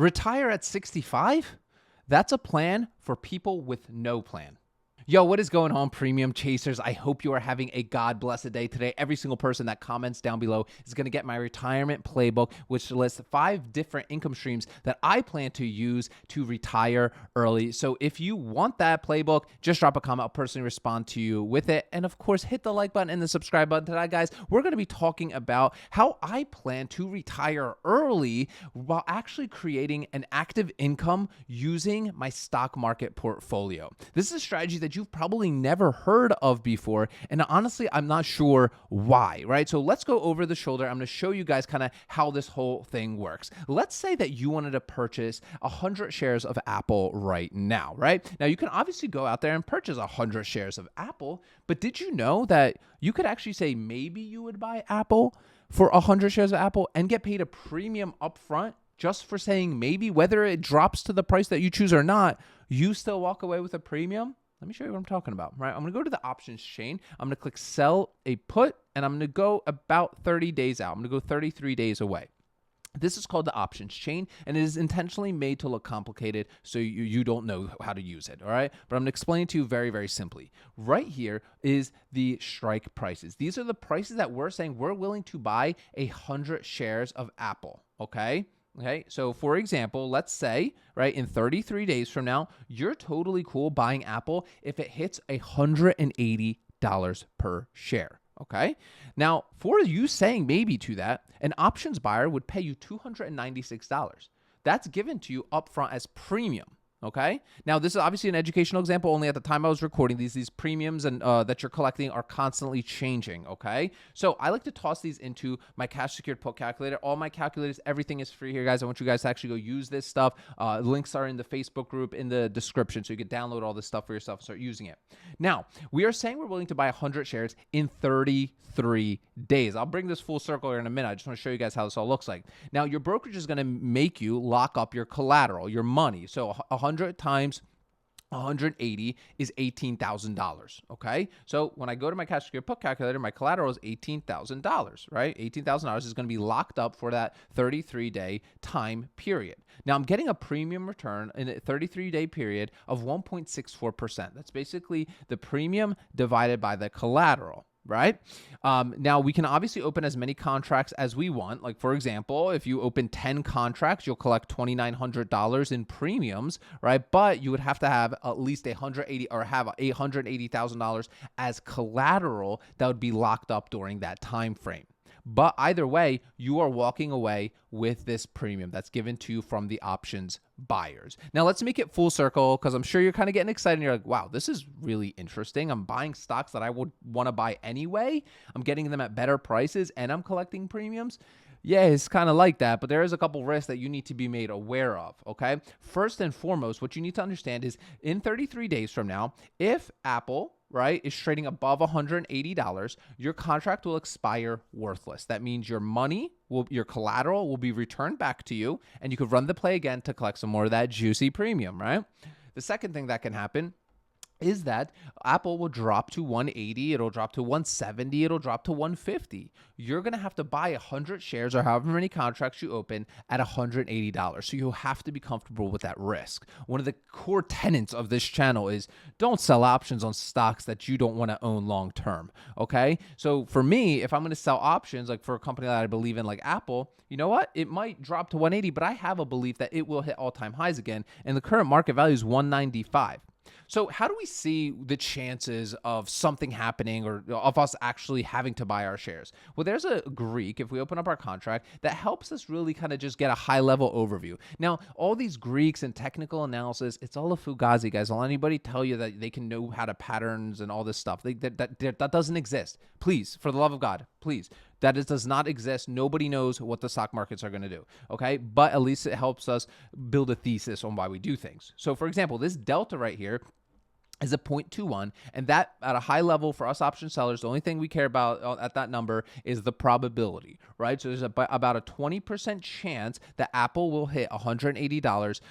Retire at 65? That's a plan for people with no plan. Yo, what is going on, premium chasers? I hope you are having a God-blessed day today. Every single person that comments down below is going to get my retirement playbook, which lists 5 different income streams that I plan to use to retire early. So if you want that playbook, just drop a comment. I'll personally respond to you with it. And of course, hit the like button and the subscribe button. Today, guys, we're going to be talking about how I plan to retire early while actually creating an active income using my stock market portfolio. This is a strategy that you've probably never heard of before, and honestly, I'm not sure why, right? So let's go over the shoulder. I'm going to show you guys kind of how this whole thing works. Let's say that you wanted to purchase 100 shares of Apple right now, right? Now, you can obviously go out there and purchase 100 shares of Apple, but did you know that you could actually say maybe you would buy Apple for 100 shares of Apple and get paid a premium upfront just for saying maybe? Whether it drops to the price that you choose or not, you still walk away with a premium? Let me show you what I'm talking about, right? I'm going to go to the options chain. I'm going to click sell a put, and I'm going to go about 30 days out. I'm going to go 33 days away. This is called the options chain, and it is intentionally made to look complicated so you don't know how to use it, all right? But I'm going to explain it to you very, very simply. Right here is the strike prices. These are the prices that we're saying we're willing to buy 100 shares of Apple, okay? Okay, so for example, let's say, right, in 33 days from now, you're totally cool buying Apple if it hits $180 per share. Okay, now for you saying maybe to that, an options buyer would pay you $296. That's given to you upfront as premium. Okay. Now, this is obviously an educational example. Only at the time I was recording these premiums and that you're collecting are constantly changing. Okay. So I like to toss these into my cash secured put calculator. All my calculators, everything is free here, guys. I want you guys to actually go use this stuff. Links are in the Facebook group in the description, so you can download all this stuff for yourself and start using it. Now, we are saying we're willing to buy 100 shares in 33 days. I'll bring this full circle here in a minute. I just want to show you guys how this all looks like. Now, your brokerage is going to make you lock up your collateral, your money. So 100 times 180 is $18,000, okay? So when I go to my cash secured put calculator, my collateral is $18,000, right? $18,000 is going to be locked up for that 33-day time period. Now, I'm getting a premium return in a 33-day period of 1.64%. That's basically the premium divided by the collateral. Right? Now, we can obviously open as many contracts as we want. Like, for example, if you open 10 contracts, you'll collect $2,900 in premiums, right? But you would have to have at least $180,000 as collateral that would be locked up during that time frame. But either way, you are walking away with this premium that's given to you from the options buyers. Now, let's make it full circle, because I'm sure you're kind of getting excited and you're like, wow, this is really interesting. I'm buying stocks that I would want to buy anyway. I'm getting them at better prices and I'm collecting premiums. Yeah, it's kind of like that, but there is a couple risks that you need to be made aware of, okay? First and foremost, what you need to understand is in 33 days from now, if Apple, right, is trading above $180, your contract will expire worthless. That means your money, your collateral will be returned back to you, and you could run the play again to collect some more of that juicy premium, right? The second thing that can happen is that Apple will drop to 180, it'll drop to 170, it'll drop to 150. You're going to have to buy 100 shares or however many contracts you open at $180. So you have to be comfortable with that risk. One of the core tenets of this channel is don't sell options on stocks that you don't want to own long term. Okay. So for me, if I'm going to sell options, like for a company that I believe in, like Apple, you know what? It might drop to 180, but I have a belief that it will hit all-time highs again. And the current market value is 195. So how do we see the chances of something happening or of us actually having to buy our shares? Well, there's a Greek, if we open up our contract, that helps us really kind of just get a high-level overview. Now, all these Greeks and technical analysis, it's all a fugazi, guys. Will anybody tell you that they can know how to patterns and all this stuff? That doesn't exist. Please, for the love of God, please. That does not exist. Nobody knows what the stock markets are going to do, okay? But at least it helps us build a thesis on why we do things. So, for example, this delta right here is a 0.21, and that at a high level for us option sellers, the only thing we care about at that number is the probability, right? So there's about a 20% chance that Apple will hit $180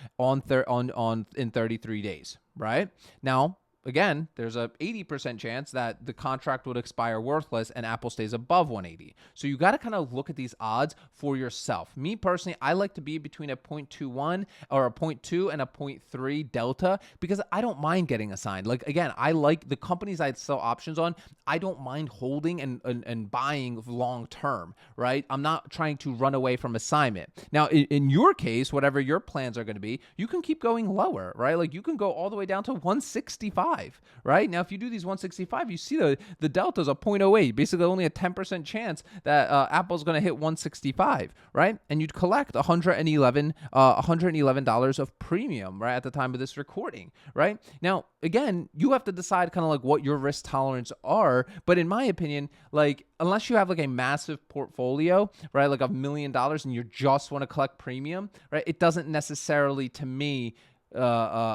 in 33 days, right? Now, again, there's a 80% chance that the contract would expire worthless and Apple stays above 180. So you got to kind of look at these odds for yourself. Me personally, I like to be between a 0.21 or a zero point 0.2 and a 0.3 delta because I don't mind getting assigned. Like, again, I like the companies I sell options on. I don't mind holding and buying long term, right? I'm not trying to run away from assignment. Now, in your case, whatever your plans are going to be, you can keep going lower, right? Like you can go all the way down to 165, right? Now, if you do these 165, you see the delta is a 0.08, basically only a 10% chance that Apple's going to hit 165, right? And you'd collect $111 of premium, right, at the time of this recording, right? Now, again, you have to decide kind of like what your risk tolerance are, but in my opinion, like unless you have like a massive portfolio, right, like $1 million and you just want to collect premium, right, it doesn't necessarily, to me,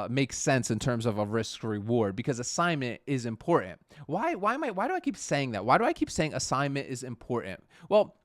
makes sense in terms of a risk reward because assignment is important. Why do I keep saying that? Why do I keep saying assignment is important? Well,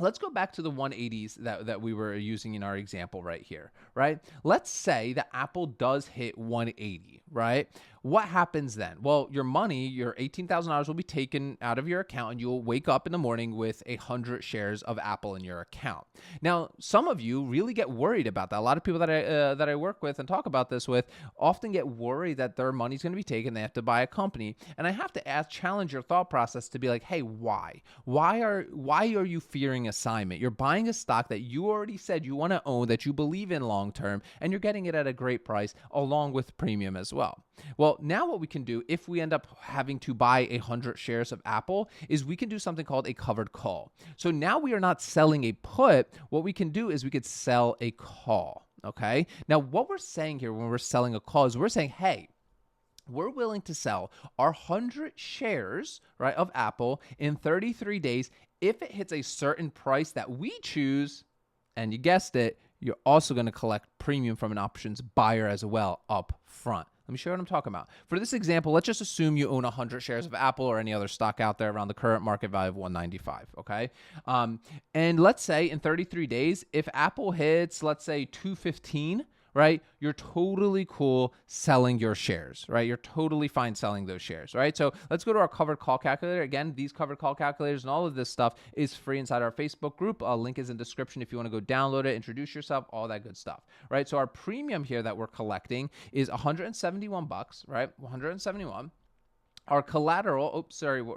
let's go back to the 180s that we were using in our example right here, right? Let's say that Apple does hit 180, right? What happens then? Well, your money, your $18,000 will be taken out of your account and you'll wake up in the morning with 100 shares of Apple in your account. Now, some of you really get worried about that. A lot of people that I work with and talk about this with often get worried that their money's going to be taken. They have to buy a company. And I have to challenge your thought process to be like, hey, why? Why are you fearing assignment? You're buying a stock that you already said you want to own, that you believe in long term, and you're getting it at a great price along with premium as well. Well, now what we can do if we end up having to buy 100 shares of Apple is we can do something called a covered call. So now we are not selling a put. What we can do is we could sell a call. Okay. Now, what we're saying here when we're selling a call is we're saying, hey, we're willing to sell our 100 shares, right, of Apple in 33 days if it hits a certain price that we choose. And you guessed it, you're also going to collect premium from an options buyer as well up front. Let me show you what I'm talking about. For this example, let's just assume you own 100 shares of Apple or any other stock out there around the current market value of 195, okay? And let's say in 33 days, if Apple hits, let's say 215, right, you're totally cool selling your shares, right? You're totally fine selling those shares, right? So let's go to our covered call calculator. Again, these covered call calculators and all of this stuff is free inside our Facebook group. Link is in the description if you want to go download it, introduce yourself, all that good stuff, right? So our premium here that we're collecting is $171, right? 171. Our collateral,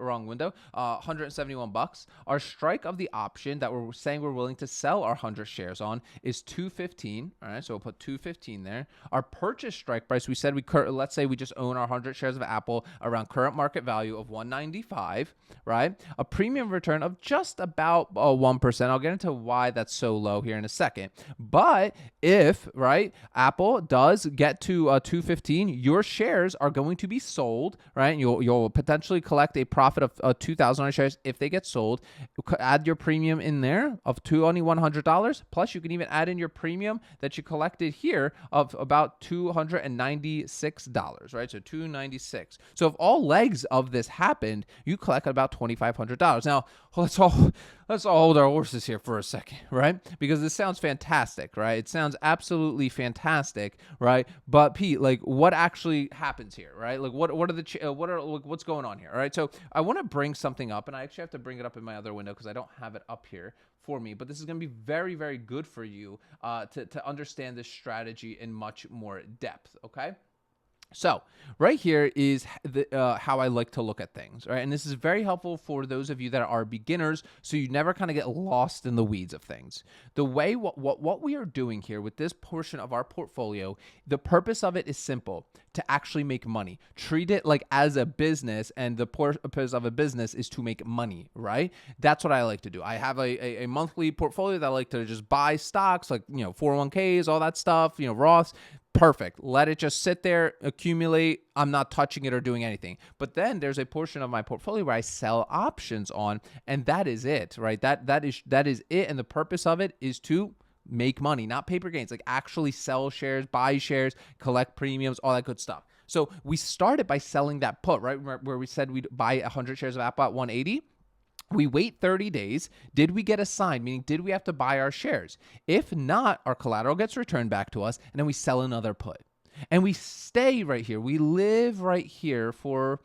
wrong window, $171. Our strike of the option that we're saying we're willing to sell our 100 shares on is $215. All right, so we'll put $215 there. Our purchase strike price, we said let's say we just own our 100 shares of Apple around current market value of $195, right? A premium return of just about 1%. I'll get into why that's so low here in a second. But if, right, Apple does get to $215, your shares are going to be sold, right? And you'll potentially collect a profit of 2,000 on shares if they get sold. Add your premium in there of only $100. Plus, you can even add in your premium that you collected here of about $296, right? So $296. So if all legs of this happened, you collect about $2,500. Now, let's all hold our horses here for a second, right? Because this sounds fantastic, right? It sounds absolutely fantastic, right? But Pete, like, what actually happens here, right? Like, what's going on here? All right. So I want to bring something up, and I actually have to bring it up in my other window because I don't have it up here for me. But this is going to be very, very good for you to understand this strategy in much more depth. Okay. So right here is how I like to look at things, right? And this is very helpful for those of you that are beginners, so you never kind of get lost in the weeds of things. The way what we are doing here with this portion of our portfolio, the purpose of it is simple: to actually make money. Treat it like as a business, and the purpose of a business is to make money, right? That's what I like to do. I have a monthly portfolio that I like to just buy stocks, like 401ks, all that stuff, Roths. Perfect. Let it just sit there, accumulate. I'm not touching it or doing anything. But then there's a portion of my portfolio where I sell options on, and that is it, right? That is it. And the purpose of it is to make money, not paper gains, like actually sell shares, buy shares, collect premiums, all that good stuff. So we started by selling that put, right? Where we said we'd buy 100 shares of Apple at 180. We wait 30 days. Did we get assigned? Meaning, did we have to buy our shares? If not, our collateral gets returned back to us, and then we sell another put. And we stay right here. We live right here for,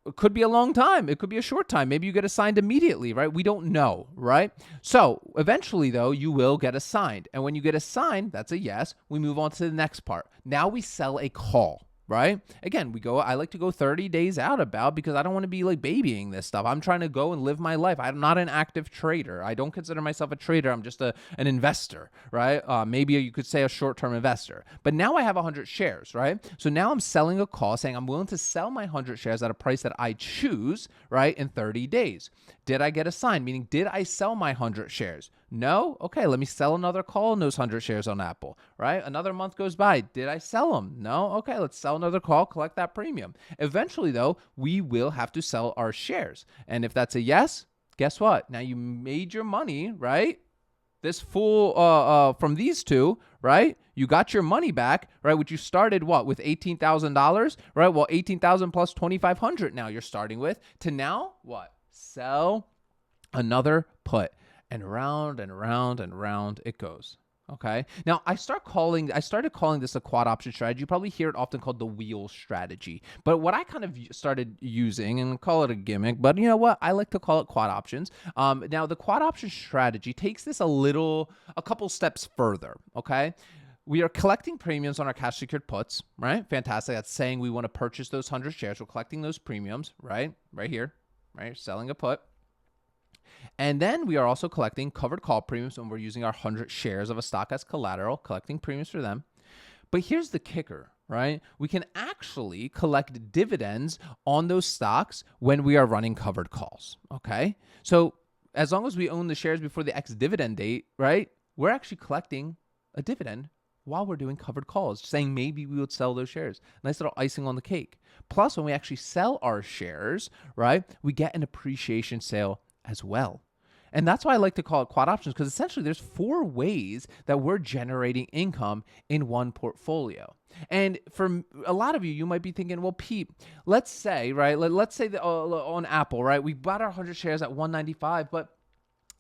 it could be a long time. It could be a short time. Maybe you get assigned immediately, right? We don't know, right? So eventually, though, you will get assigned. And when you get assigned, that's a yes. We move on to the next part. Now we sell a call, right? Again, I like to go 30 days out about, because I don't want to be like babying this stuff. I'm trying to go and live my life. I'm not an active trader. I don't consider myself a trader. I'm just an investor, right? Maybe you could say a short-term investor. But now I have 100 shares, right? So now I'm selling a call saying I'm willing to sell my 100 shares at a price that I choose, right, in 30 days. Did I get assigned? Meaning, did I sell my 100 shares? No? Okay, let me sell another call on those 100 shares on Apple, right? Another month goes by. Did I sell them? No? Okay, let's sell another call, collect that premium. Eventually, though, we will have to sell our shares. And if that's a yes, guess what? Now you made your money, right? This full from these two, right? You got your money back, right? Which you started with $18,000, right? Well, 18,000 plus 2,500 now you're starting with, to now what? Sell another put. And round and round and round it goes. Okay. Now I started calling this a quad option strategy. You probably hear it often called the wheel strategy. But what I kind of started using, and call it a gimmick, but you know what? I like to call it quad options. Now the quad option strategy takes this a couple steps further. Okay. We are collecting premiums on our cash secured puts, right? Fantastic. That's saying we want to purchase those 100 shares. We're collecting those premiums, right? Right here, right? Selling a put. And then we are also collecting covered call premiums when we're using our 100 shares of a stock as collateral, collecting premiums for them. But here's the kicker, right? We can actually collect dividends on those stocks when we are running covered calls, okay? So as long as we own the shares before the ex-dividend date, right, we're actually collecting a dividend while we're doing covered calls, saying maybe we would sell those shares. Nice little icing on the cake. Plus, when we actually sell our shares, right, we get an appreciation sale as well. And that's why I like to call it quad options, because essentially there's 4 ways that we're generating income in one portfolio. And for a lot of you, you might be thinking, well, Pete, let's say, right, let's say that on Apple, right, we bought our 100 shares at 195, but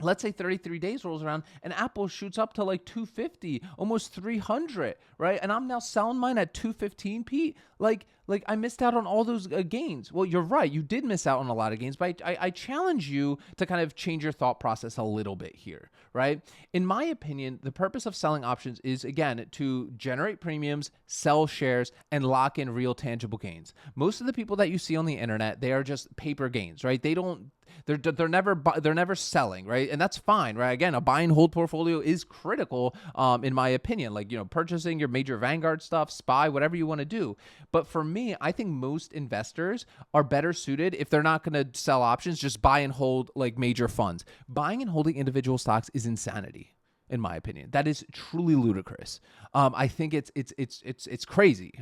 let's say 33 days rolls around and Apple shoots up to like 250, almost 300, right? And I'm now selling mine at 215, Pete. Like I missed out on all those gains. Well, you're right. You did miss out on a lot of gains, but I challenge you to kind of change your thought process a little bit here, right? In my opinion, the purpose of selling options is, again, to generate premiums, sell shares, and lock in real tangible gains. Most of the people that you see on the internet, they are just paper gains, right? They're never selling, right? And that's fine, right? Again, a buy and hold portfolio is critical, in my opinion. Like, purchasing your major Vanguard stuff, SPY, whatever you want to do. But for me, I think most investors are better suited, if they're not going to sell options, just buy and hold like major funds. Buying and holding individual stocks is insanity, in my opinion. That is truly ludicrous. I think it's crazy.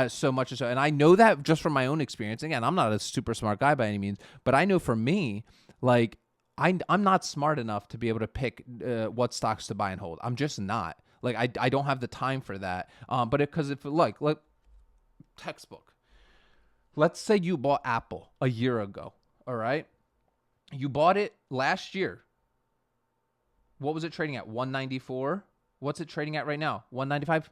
So much so, and I know that just from my own experience. Again, I'm not a super smart guy by any means, but I know for me, like I'm not smart enough to be able to pick what stocks to buy and hold. I'm just not. Like I don't have the time for that. But because if like textbook, let's say you bought Apple a year ago. All right, you bought it last year. What was it trading at? 194. What's it trading at right now? 195.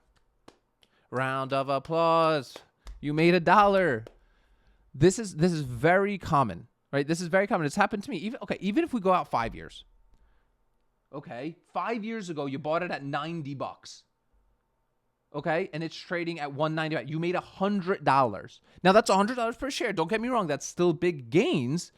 Round of applause. You made $1. This is very common, right? This is very common. It's happened to me. Even if we go out 5 years. Okay, 5 years ago you bought it at $90. Okay, and it's trading at 195. You made $100. Now that's $100 per share. Don't get me wrong. That's still big gains,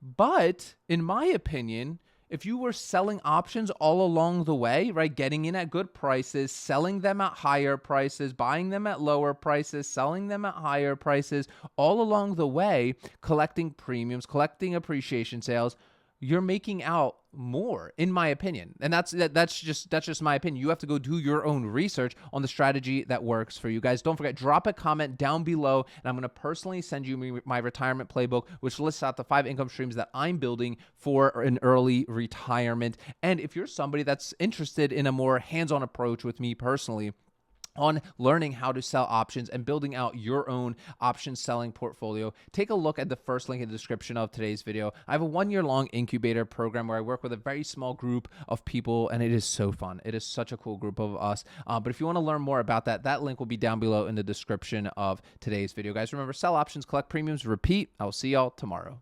but in my opinion, if you were selling options all along the way, right, getting in at good prices, selling them at higher prices, buying them at lower prices, selling them at higher prices, all along the way, collecting premiums, collecting appreciation sales, you're making out more, in my opinion. And that's just my opinion. You have to go do your own research on the strategy that works for you guys. Don't forget, drop a comment down below, and I'm going to personally send you my retirement playbook, which lists out the 5 income streams that I'm building for an early retirement. And if you're somebody that's interested in a more hands-on approach with me personally, on learning how to sell options and building out your own option selling portfolio, take a look at the first link in the description of today's video. I have a 1-year long incubator program where I work with a very small group of people, and it is so fun. It is such a cool group of us. But if you want to learn more about that, that link will be down below in the description of today's video. Guys, remember, sell options, collect premiums, repeat. I will see y'all tomorrow.